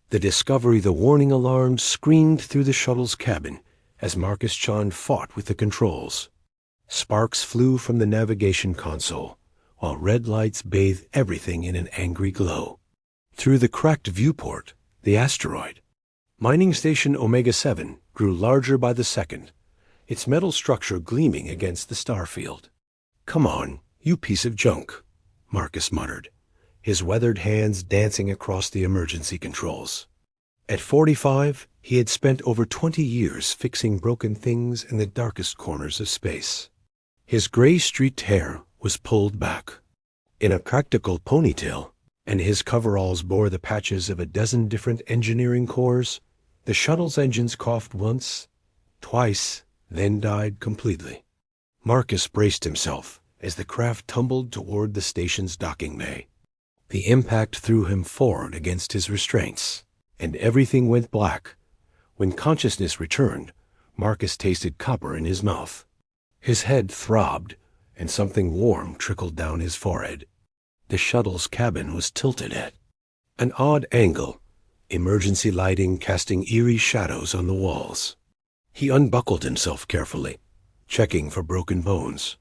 The discovery the warning alarms screamed through the shuttle's cabin as Marcus Chand fought with the controls. Sparks flew from the navigation console, while red lights bathed everything in an angry glow. Through the cracked viewport, the asteroid, Mining Station Omega-7, grew larger by the second, its metal structure gleaming against the starfield. "Come on, you piece of junk," Marcus muttered, his weathered hands dancing across the emergency controls. At 45, he had spent over 20 years fixing broken things in the darkest corners of space. His gray-streaked hair was pulled back in a practical ponytail, and his coveralls bore the patches of a dozen different engineering cores. The shuttle's engines coughed once, twice, then died completely. Marcus braced himself as the craft tumbled toward the station's docking bay. The impact threw him forward against his restraints, and everything went black. When consciousness returned, Marcus tasted copper in his mouth. His head throbbed, and something warm trickled down his forehead. The shuttle's cabin was tilted at an odd angle, emergency lighting casting eerie shadows on the walls. He unbuckled himself carefully, checking for broken bones.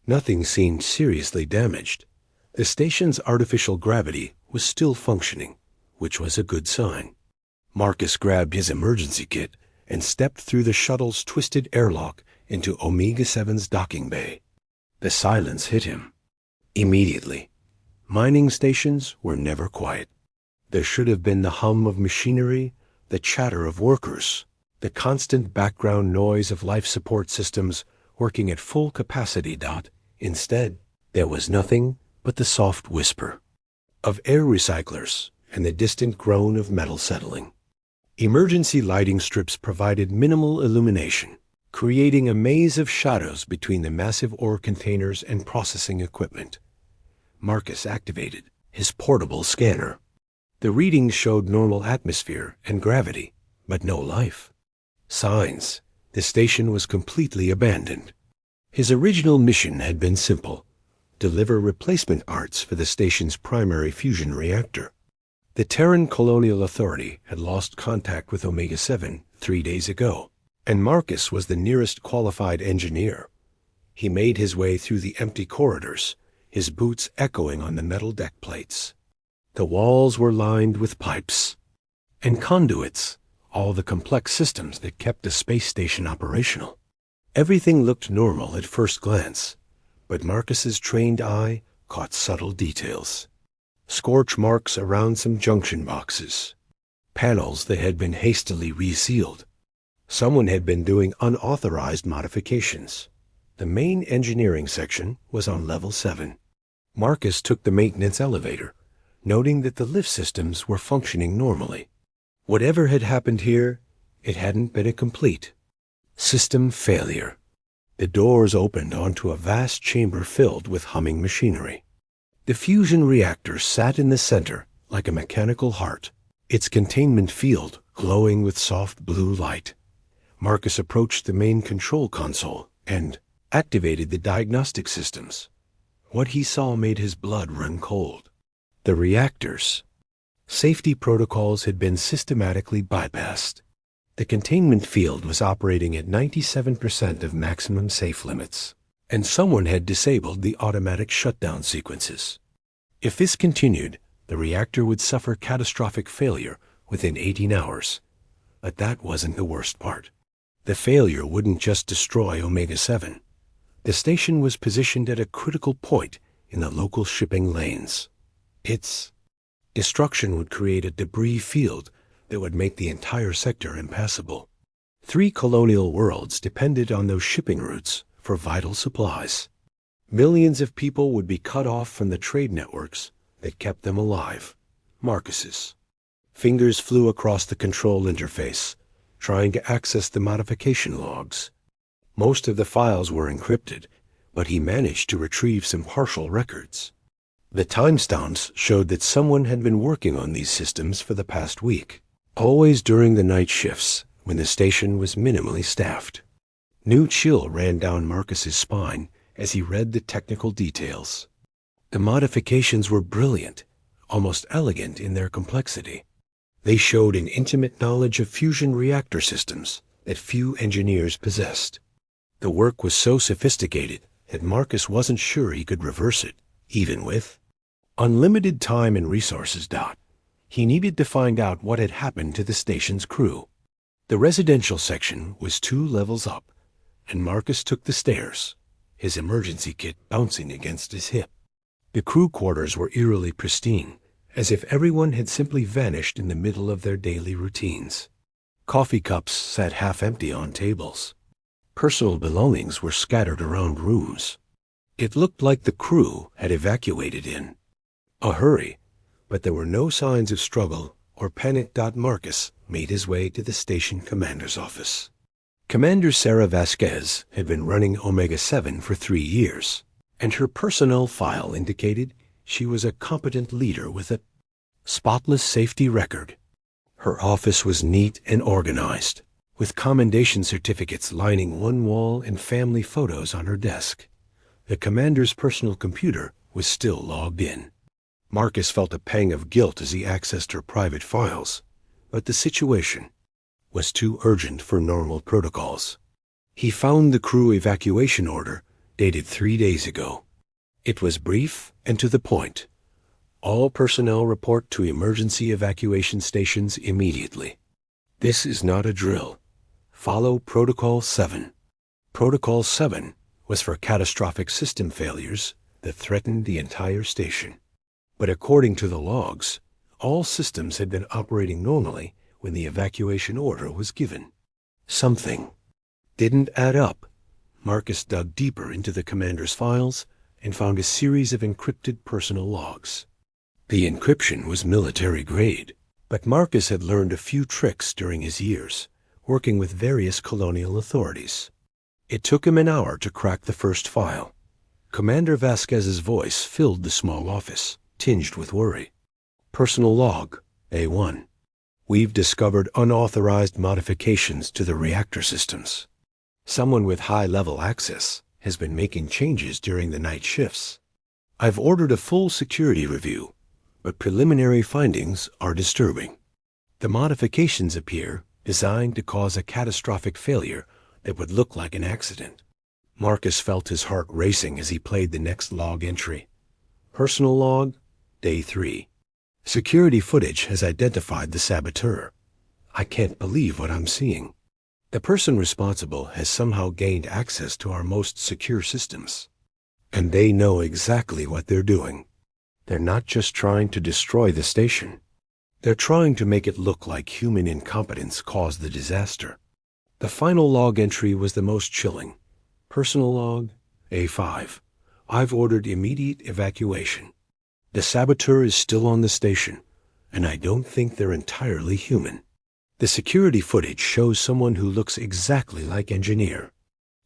Nothing seemed seriously damaged. The station's artificial gravity was still functioning, which was a good sign. Marcus grabbed his emergency kit and stepped through the shuttle's twisted airlock into Omega-7's docking bay. The silence hit him immediately. Mining stations were never quiet. There should have been the hum of machinery, the chatter of workers, the constant background noise of life support systems working at full capacity. Instead, there was nothing but the soft whisper of air recyclers and the distant groan of metal settling. Emergency lighting strips provided minimal illumination, creating a maze of shadows between the massive ore containers and processing equipment. Marcus activated his portable scanner. The readings showed normal atmosphere and gravity, but no life. Signs the station was completely abandoned. His original mission had been simple: deliver replacement parts for the station's primary fusion reactor. The Terran Colonial Authority had lost contact with Omega-7 3 days ago, and Marcus was the nearest qualified engineer. He made his way through the empty corridors, his boots echoing on the metal deck plates. The walls were lined with pipes and conduits, all the complex systems that kept the space station operational. Everything looked normal at first glance, but Marcus's trained eye caught subtle details. Scorch marks around some junction boxes, panels that had been hastily resealed. Someone had been doing unauthorized modifications. The main engineering section was on level 7. Marcus took the maintenance elevator, noting that the lift systems were functioning normally. Whatever had happened here, it hadn't been a complete system failure. The doors opened onto a vast chamber filled with humming machinery. The fusion reactor sat in the center like a mechanical heart, its containment field glowing with soft blue light. Marcus approached the main control console and activated the diagnostic systems. What he saw made his blood run cold. The reactor's safety protocols had been systematically bypassed. The containment field was operating at 97% of maximum safe limits, and someone had disabled the automatic shutdown sequences. If this continued, the reactor would suffer catastrophic failure within 18 hours. But that wasn't the worst part. The failure wouldn't just destroy Omega-7. The station was positioned at a critical point in the local shipping lanes. Its destruction would create a debris field that would make the entire sector impassable. 3 colonial worlds depended on those shipping routes for vital supplies. Millions of people would be cut off from the trade networks that kept them alive. Marcus's fingers flew across the control interface, trying to access the modification logs. Most of the files were encrypted, but he managed to retrieve some partial records. The timestamps showed that someone had been working on these systems for the past week, always during the night shifts when the station was minimally staffed. New chill ran down Marcus's spine as he read the technical details. The modifications were brilliant, almost elegant in their complexity. They showed an intimate knowledge of fusion reactor systems that few engineers possessed. The work was so sophisticated that Marcus wasn't sure he could reverse it, even with unlimited time and resources. He needed to find out what had happened to the station's crew. The residential section was 2 levels up, and Marcus took the stairs, his emergency kit bouncing against his hip. The crew quarters were eerily pristine, as if everyone had simply vanished in the middle of their daily routines. Coffee cups sat half empty on tables. Personal belongings were scattered around rooms. It looked like the crew had evacuated in a hurry, but there were no signs of struggle or panic. Marcus made his way to the station commander's office. Commander Sarah Vasquez had been running Omega-7 for 3 years, and her personnel file indicated she was a competent leader with a spotless safety record. Her office was neat and organized, with commendation certificates lining one wall and family photos on her desk. The commander's personal computer was still logged in. Marcus felt a pang of guilt as he accessed her private files, but the situation was too urgent for normal protocols. He found the crew evacuation order dated 3 days ago. It was brief and to the point. All personnel report to emergency evacuation stations immediately. This is not a drill. Follow Protocol 7. Protocol 7 was for catastrophic system failures that threatened the entire station. But according to the logs, all systems had been operating normally when the evacuation order was given. Something didn't add up. Marcus dug deeper into the commander's files and found a series of encrypted personal logs. The encryption was military grade, but Marcus had learned a few tricks during his years, working with various colonial authorities. It took him an hour to crack the first file. Commander Vasquez's voice filled the small office, tinged with worry. Personal log, A1. We've discovered unauthorized modifications to the reactor systems. Someone with high-level access has been making changes during the night shifts. I've ordered a full security review, but preliminary findings are disturbing. The modifications appear designed to cause a catastrophic failure that would look like an accident. Marcus felt his heart racing as he played the next log entry. Personal log, Day 3. Security footage has identified the saboteur. I can't believe what I'm seeing. The person responsible has somehow gained access to our most secure systems. And they know exactly what they're doing. They're not just trying to destroy the station. They're trying to make it look like human incompetence caused the disaster. The final log entry was the most chilling. Personal log, A5. I've ordered immediate evacuation. The saboteur is still on the station, and I don't think they're entirely human. The security footage shows someone who looks exactly like Engineer.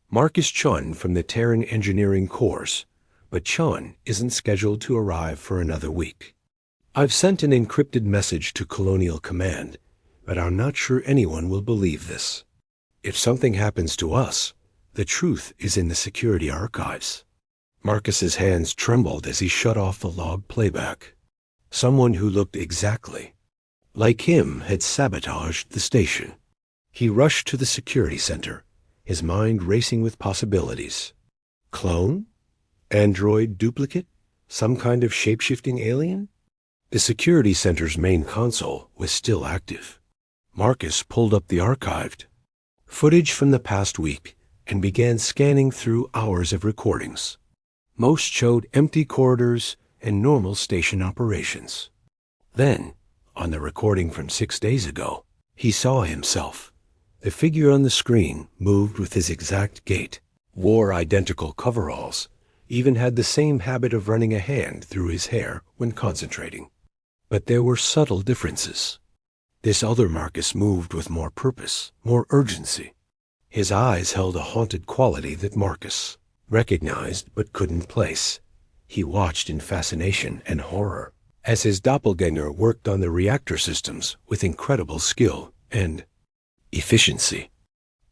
Marcus Chun from the Terran Engineering Corps, but Chun isn't scheduled to arrive for another week. I've sent an encrypted message to Colonial Command, but I'm not sure anyone will believe this. If something happens to us, the truth is in the security archives. Marcus's hands trembled as he shut off the log playback. Someone who looked exactly like him had sabotaged the station. He rushed to the security center, his mind racing with possibilities. Clone? Android duplicate? Some kind of shape-shifting alien? The security center's main console was still active. Marcus pulled up the archived footage from the past week and began scanning through hours of recordings. Most showed empty corridors and normal station operations. Then, on the recording from 6 days ago, he saw himself. The figure on the screen moved with his exact gait, wore identical coveralls, even had the same habit of running a hand through his hair when concentrating. But there were subtle differences. This other Marcus moved with more purpose, more urgency. His eyes held a haunted quality that Marcus recognized but couldn't place. He watched in fascination and horror as his doppelganger worked on the reactor systems with incredible skill and efficiency.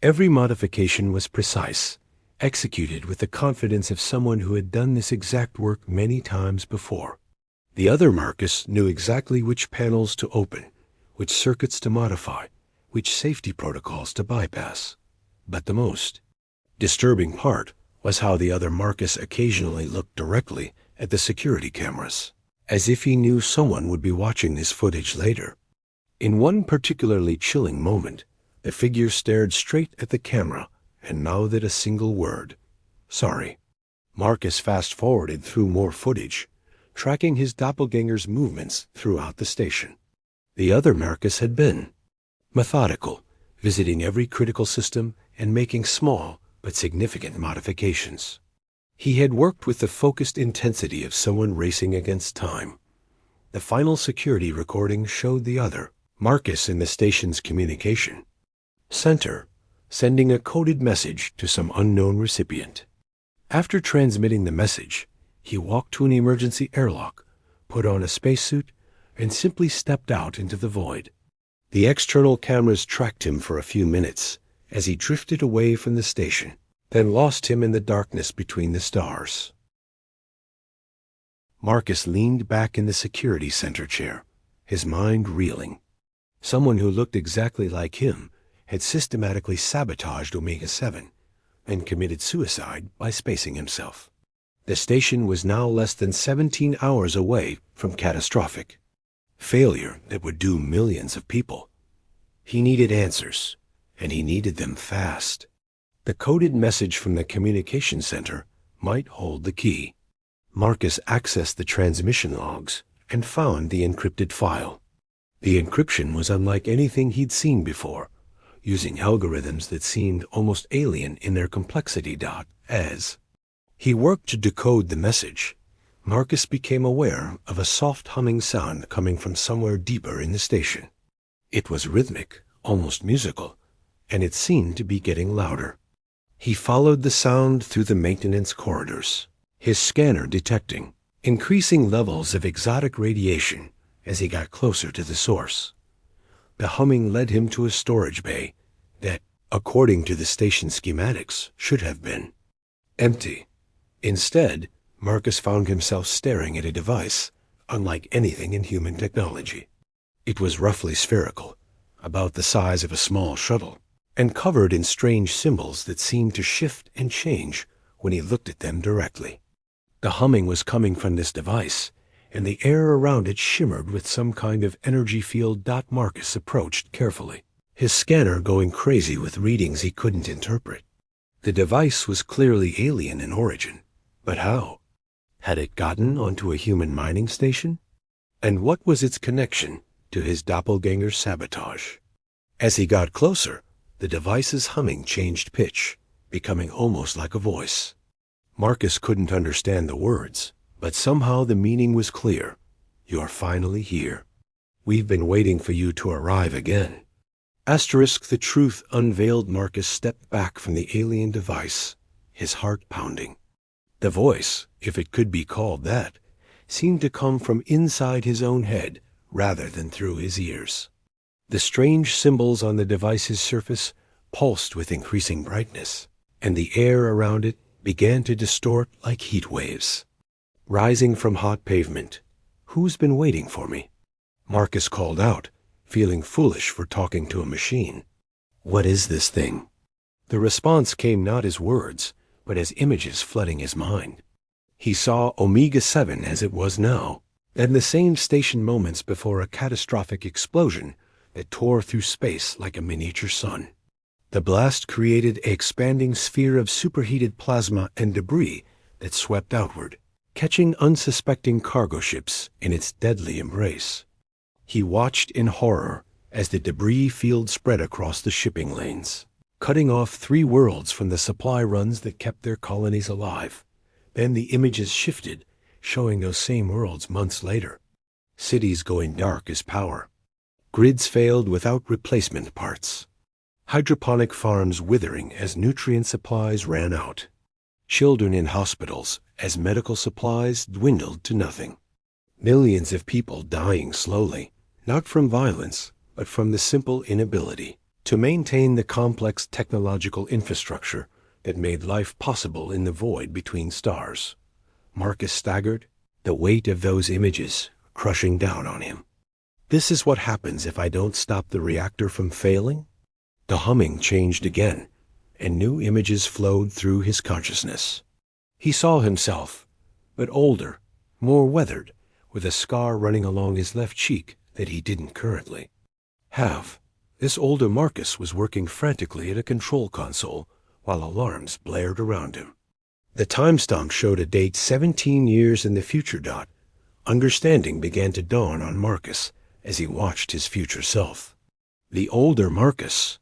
Every modification was precise, executed with the confidence of someone who had done this exact work many times before. The other Marcus knew exactly which panels to open, which circuits to modify, which safety protocols to bypass. But the most disturbing part was how the other Marcus occasionally looked directly at the security cameras, as if he knew someone would be watching this footage later. In one particularly chilling moment, the figure stared straight at the camera and mouthed a single word: "Sorry." Marcus fast-forwarded through more footage, tracking his doppelganger's movements throughout the station. The other Marcus had been methodical, visiting every critical system and making small but significant modifications. He had worked with the focused intensity of someone racing against time. The final security recording showed the other Marcus in the station's communication center, sending a coded message to some unknown recipient. After transmitting the message, he walked to an emergency airlock, put on a spacesuit, and simply stepped out into the void. The external cameras tracked him for a few minutes as he drifted away from the station, then lost him in the darkness between the stars. Marcus leaned back in the security center chair, his mind reeling. Someone who looked exactly like him had systematically sabotaged Omega-7 and committed suicide by spacing himself. The station was now less than 17 hours away from catastrophic failure that would doom millions of people. He needed answers, and he needed them fast. The coded message from the communication center might hold the key. Marcus accessed the transmission logs and found the encrypted file. The encryption was unlike anything he'd seen before, using algorithms that seemed almost alien in their complexity. As he worked to decode the message, Marcus became aware of a soft humming sound coming from somewhere deeper in the station. It was rhythmic, almost musical, and it seemed to be getting louder. He followed the sound through the maintenance corridors, his scanner detecting increasing levels of exotic radiation as he got closer to the source. The humming led him to a storage bay that, according to the station schematics, should have been empty. Instead, Marcus found himself staring at a device unlike anything in human technology. It was roughly spherical, about the size of a small shuttle, and covered in strange symbols that seemed to shift and change when he looked at them directly. The humming was coming from this device, and the air around it shimmered with some kind of energy field. Marcus approached carefully, his scanner going crazy with readings he couldn't interpret. The device was clearly alien in origin, but how? Had it gotten onto a human mining station? And what was its connection to his doppelganger's sabotage? As he got closer, the device's humming changed pitch, becoming almost like a voice. Marcus couldn't understand the words, but somehow the meaning was clear. "You're finally here. We've been waiting for you to arrive again." The truth unveiled. Marcus stepped back from the alien device, his heart pounding. The voice, if it could be called that, seemed to come from inside his own head rather than through his ears. The strange symbols on the device's surface pulsed with increasing brightness, and the air around it began to distort like heat waves. Rising from hot pavement, "Who's been waiting for me?" Marcus called out, feeling foolish for talking to a machine. "What is this thing?" The response came not as words, but as images flooding his mind. He saw Omega-7 as it was now, and the same station moments before a catastrophic explosion that tore through space like a miniature sun. The blast created an expanding sphere of superheated plasma and debris that swept outward, catching unsuspecting cargo ships in its deadly embrace. He watched in horror as the debris field spread across the shipping lanes, cutting off 3 worlds from the supply runs that kept their colonies alive. Then the images shifted, showing those same worlds months later. Cities going dark as power. Grids failed without replacement parts. Hydroponic farms withering as nutrient supplies ran out. Children in hospitals as medical supplies dwindled to nothing. Millions of people dying slowly, not from violence, but from the simple inability to maintain the complex technological infrastructure that made life possible in the void between stars. Marcus staggered, the weight of those images crushing down on him. This is what happens if I don't stop the reactor from failing? The humming changed again, and new images flowed through his consciousness. He saw himself, but older, more weathered, with a scar running along his left cheek that he didn't currently have. This older Marcus was working frantically at a control console while alarms blared around him. The timestamp showed a date 17 years in the future. Understanding began to dawn on Marcus as he watched his future self. The older Marcus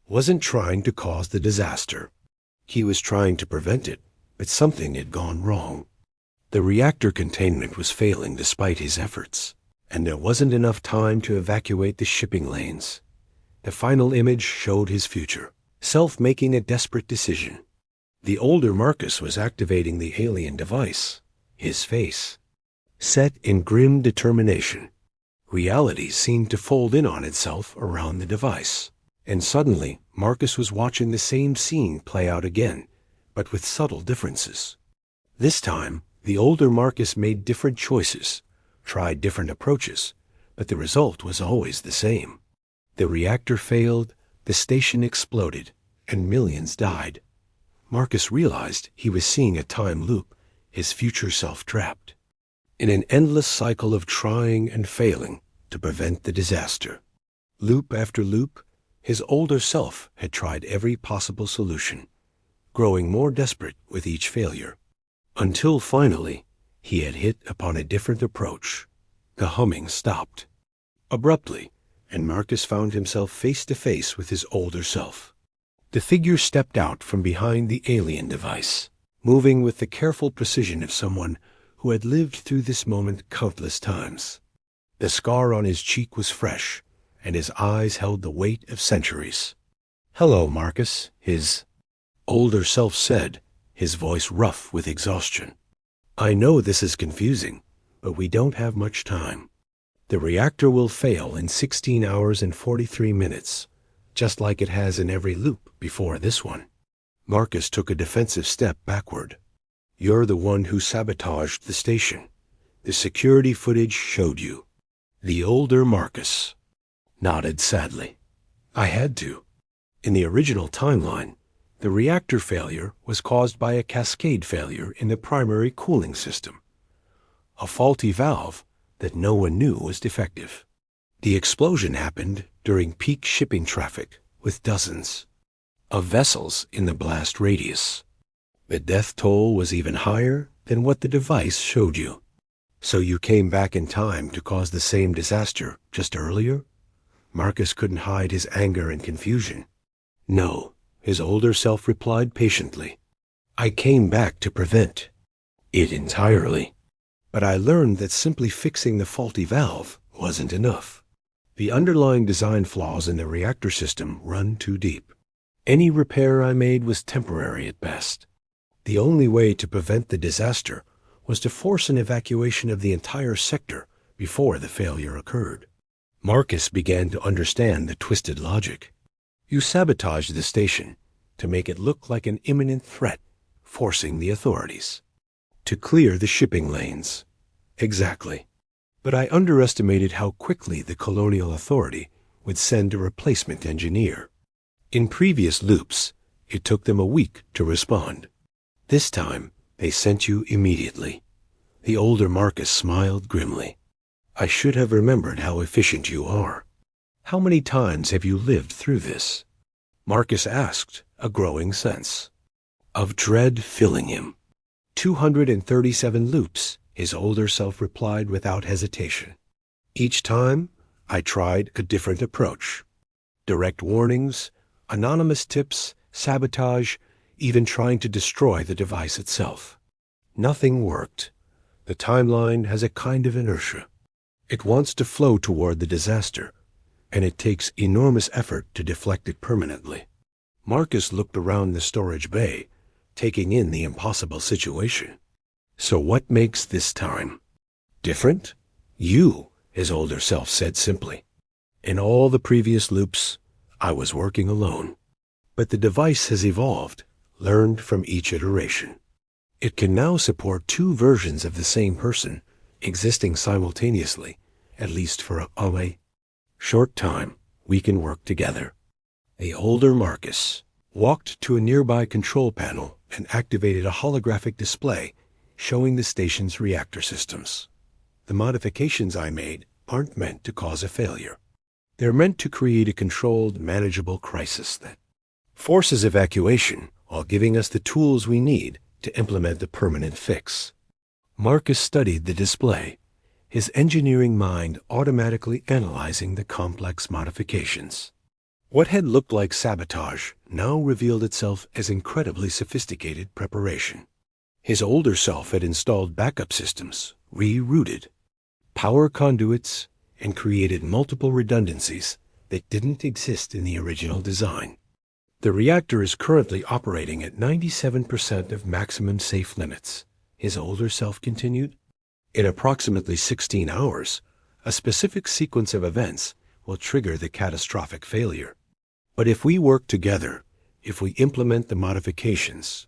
wasn't trying to cause the disaster. He was trying to prevent it, but something had gone wrong. The reactor containment was failing despite his efforts, and there wasn't enough time to evacuate the shipping lanes. The final image showed his future self making a desperate decision. The older Marcus was activating the alien device, his face set in grim determination. Reality seemed to fold in on itself around the device, and suddenly Marcus was watching the same scene play out again, but with subtle differences. This time, the older Marcus made different choices, tried different approaches, but the result was always the same. The reactor failed, the station exploded, and millions died. Marcus realized he was seeing a time loop, his future self trapped in an endless cycle of trying and failing to prevent the disaster. Loop after loop, his older self had tried every possible solution, growing more desperate with each failure, until finally he had hit upon a different approach. The humming stopped abruptly, and Marcus found himself face to face with his older self. The figure stepped out from behind the alien device, moving with the careful precision of someone who had lived through this moment countless times. The scar on his cheek was fresh, and his eyes held the weight of centuries. "Hello, Marcus," his older self said, his voice rough with exhaustion. "I know this is confusing, but we don't have much time. The reactor will fail in 16 hours and 43 minutes, just like it has in every loop before this one." Marcus took a defensive step backward. "You're the one who sabotaged the station. The security footage showed you." The older Marcus nodded sadly. "I had to. In the original timeline, the reactor failure was caused by a cascade failure in the primary cooling system, a faulty valve that no one knew was defective. The explosion happened during peak shipping traffic with dozens of vessels in the blast radius. The death toll was even higher than what the device showed you. So you came back in time to cause the same disaster just earlier?" Marcus couldn't hide his anger and confusion. "No," his older self replied patiently. "I came back to prevent it entirely. But I learned that simply fixing the faulty valve wasn't enough. The underlying design flaws in the reactor system run too deep. Any repair I made was temporary at best. The only way to prevent the disaster was to force an evacuation of the entire sector before the failure occurred." Marcus began to understand the twisted logic. You sabotaged the station to make it look like an imminent threat, forcing the authorities to clear the shipping lanes. Exactly. But I underestimated how quickly the Colonial Authority would send a replacement engineer. In previous loops, it took them a week to respond. This time, they sent you immediately. The older Marcus smiled grimly. "I should have remembered how efficient you are. How many times have you lived through this?" Marcus asked, a growing sense of dread filling him. 237 loops, his older self replied without hesitation. "Each time, I tried a different approach. Direct warnings, anonymous tips, sabotage, even trying to destroy the device itself. Nothing worked. The timeline has a kind of inertia. It wants to flow toward the disaster, and it takes enormous effort to deflect it permanently." Marcus looked around the storage bay, taking in the impossible situation. "So what makes this time different?" "You," his older self said simply. "In all the previous loops, I was working alone. But the device has evolved, learned from each iteration. It can now support two versions of the same person, existing simultaneously, at least for a short time, we can work together. The older Marcus walked to a nearby control panel and activated a holographic display showing the station's reactor systems. The modifications I made aren't meant to cause a failure. They're meant to create a controlled, manageable crisis that forces evacuation while giving us the tools we need to implement a permanent fix. Marcus studied the display, his engineering mind automatically analyzing the complex modifications. What had looked like sabotage now revealed itself as incredibly sophisticated preparation. His older self had installed backup systems, rerouted power conduits, and created multiple redundancies that didn't exist in the original design. The reactor is currently operating at 97% of maximum safe limits, his older self continued. In approximately 16 hours, a specific sequence of events will trigger the catastrophic failure. But if we work together, if we implement the modifications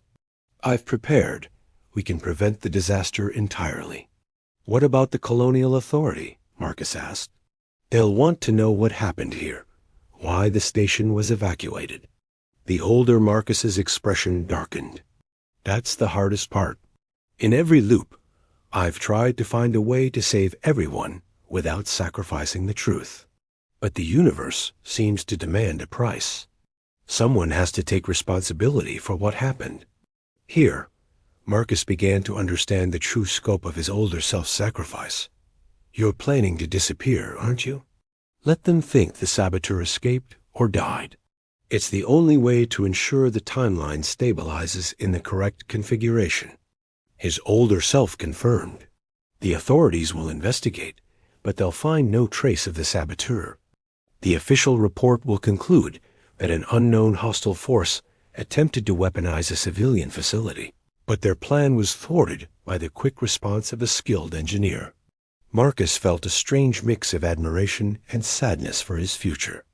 I've prepared, we can prevent the disaster entirely. What about the Colonial Authority? Marcus asked. They'll want to know what happened here, why the station was evacuated. The older Marcus's expression darkened. That's the hardest part. In every loop, I've tried to find a way to save everyone without sacrificing the truth. But the universe seems to demand a price. Someone has to take responsibility for what happened. Here, Marcus began to understand the true scope of his older self's sacrifice. You're planning to disappear, aren't you? Let them think the saboteur escaped or died. It's the only way to ensure the timeline stabilizes in the correct configuration. His older self confirmed. The authorities will investigate, but they'll find no trace of the saboteur. The official report will conclude that an unknown hostile force attempted to weaponize a civilian facility, but their plan was thwarted by the quick response of a skilled engineer. Marcus felt a strange mix of admiration and sadness for his future.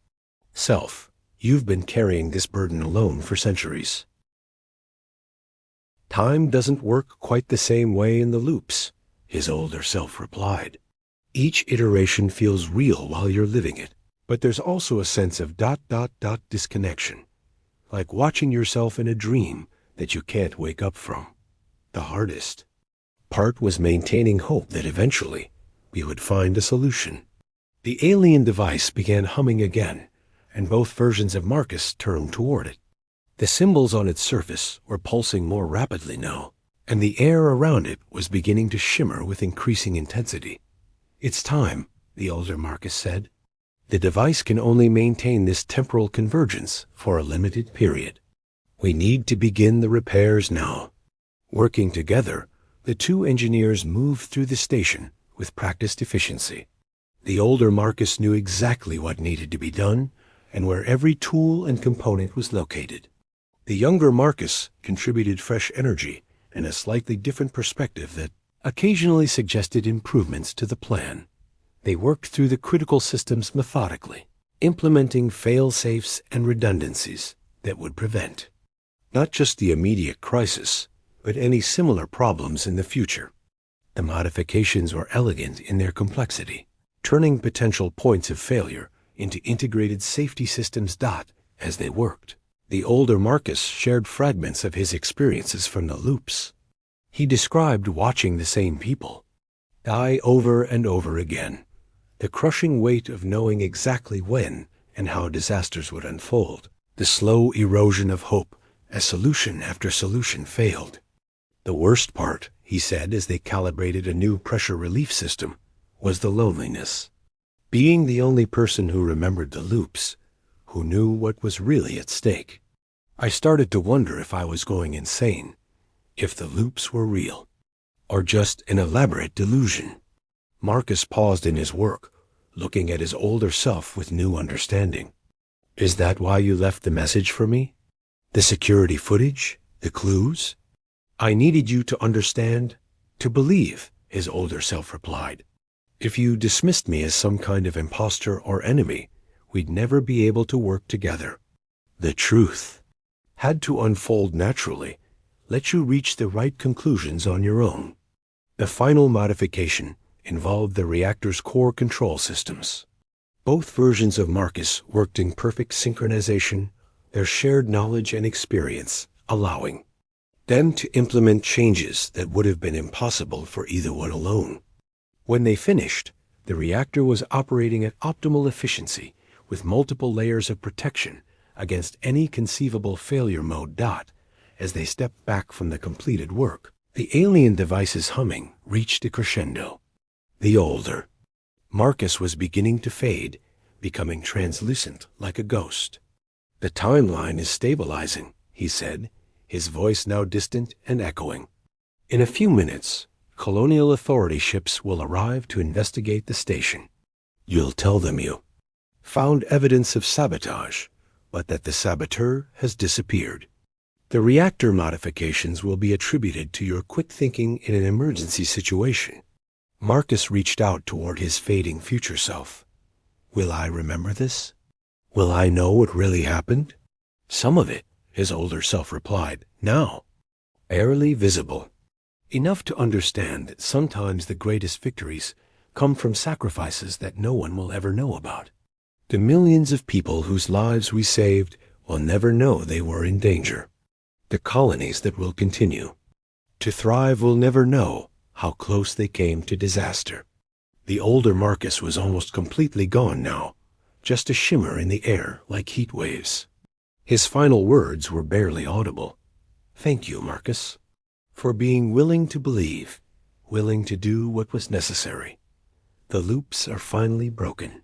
Self, you've been carrying this burden alone for centuries. Time doesn't work quite the same way in the loops, his older self replied. Each iteration feels real while you're living it, but there's also a sense of ... disconnection, like watching yourself in a dream that you can't wake up from. The hardest part was maintaining hope that eventually we would find a solution. The alien device began humming again, and both versions of Marcus turned toward it. The symbols on its surface were pulsing more rapidly now, and the air around it was beginning to shimmer with increasing intensity. It's time, the older Marcus said. The device can only maintain this temporal convergence for a limited period. We need to begin the repairs now. Working together, the two engineers moved through the station with practiced efficiency. The older Marcus knew exactly what needed to be done and where every tool and component was located. The younger Marcus contributed fresh energy and a slightly different perspective that occasionally suggested improvements to the plan. They worked through the critical systems methodically, implementing fail-safes and redundancies that would prevent not just the immediate crisis, but any similar problems in the future. The modifications were elegant in their complexity, turning potential points of failure into integrated safety systems. As they worked, the older Marcus shared fragments of his experiences from the loops. He described watching the same people die over and over again, the crushing weight of knowing exactly when and how disasters would unfold, the slow erosion of hope as solution after solution failed. The worst part, he said as they calibrated a new pressure relief system, was the loneliness. Being the only person who remembered the loops, who knew what was really at stake. I started to wonder if I was going insane, if the loops were real, or just an elaborate delusion. Marcus paused in his work, looking at his older self with new understanding. Is that why you left the message for me? The security footage? The clues? I needed you to understand, to believe, his older self replied. If you dismissed me as some kind of imposter or enemy, we'd never be able to work together. The truth had to unfold naturally, let you reach the right conclusions on your own. The final modification involved the reactor's core control systems. Both versions of Marcus worked in perfect synchronization, their shared knowledge and experience allowing them to implement changes that would have been impossible for either one alone. When they finished, the reactor was operating at optimal efficiency with multiple layers of protection against any conceivable failure mode. As they stepped back from the completed work, the alien device's humming reached a crescendo. The older Marcus was beginning to fade, becoming translucent like a ghost. "The timeline is stabilizing," he said, his voice now distant and echoing. "In a few minutes, colonial authority ships will arrive to investigate the station. You'll tell them you found evidence of sabotage, but that the saboteur has disappeared. The reactor modifications will be attributed to your quick thinking in an emergency situation." Marcus reached out toward his fading future self. "Will I remember this? Will I know what really happened?" "Some of it," his older self replied, now barely visible. "Enough to understand that sometimes the greatest victories come from sacrifices that no one will ever know about. The millions of people whose lives we saved will never know they were in danger. The colonies that will continue to thrive will never know how close they came to disaster." The older Marcus was almost completely gone now, just a shimmer in the air like heat waves. His final words were barely audible. "Thank you, Marcus, for being willing to believe, willing to do what was necessary. The loops are finally broken."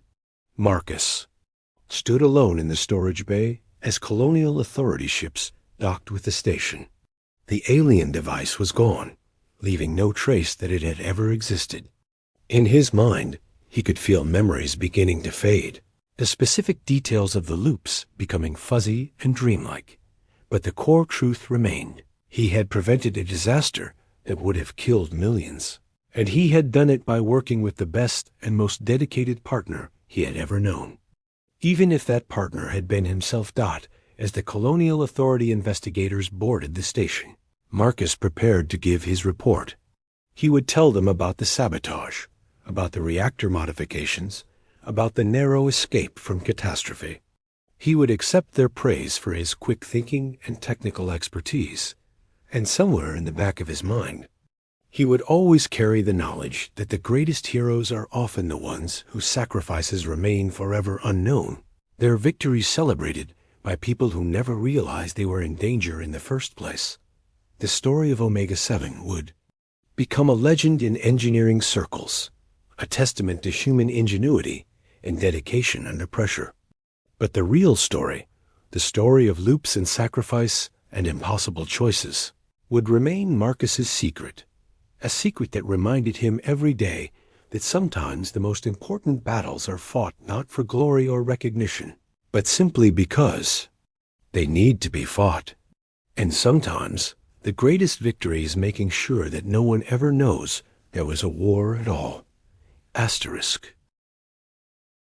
Marcus stood alone in the storage bay as colonial authority ships docked with the station. The alien device was gone, leaving no trace that it had ever existed. In his mind, he could feel memories beginning to fade, the specific details of the loops becoming fuzzy and dreamlike. But the core truth remained. He had prevented a disaster that would have killed millions, and he had done it by working with the best and most dedicated partner he had ever known. Even if that partner had been himself. As the Colonial Authority investigators boarded the station, Marcus prepared to give his report. He would tell them about the sabotage, about the reactor modifications, about the narrow escape from catastrophe. He would accept their praise for his quick thinking and technical expertise, and somewhere in the back of his mind, he would always carry the knowledge that the greatest heroes are often the ones whose sacrifices remain forever unknown, their victories celebrated by people who never realized they were in danger in the first place. The story of Omega-7 would become a legend in engineering circles, a testament to human ingenuity and dedication under pressure. But the real story, the story of loops and sacrifice and impossible choices, would remain Marcus's secret, a secret that reminded him every day that sometimes the most important battles are fought not for glory or recognition, but simply because they need to be fought. And sometimes the greatest victory is making sure that no one ever knows there was a war at all. Asterisk.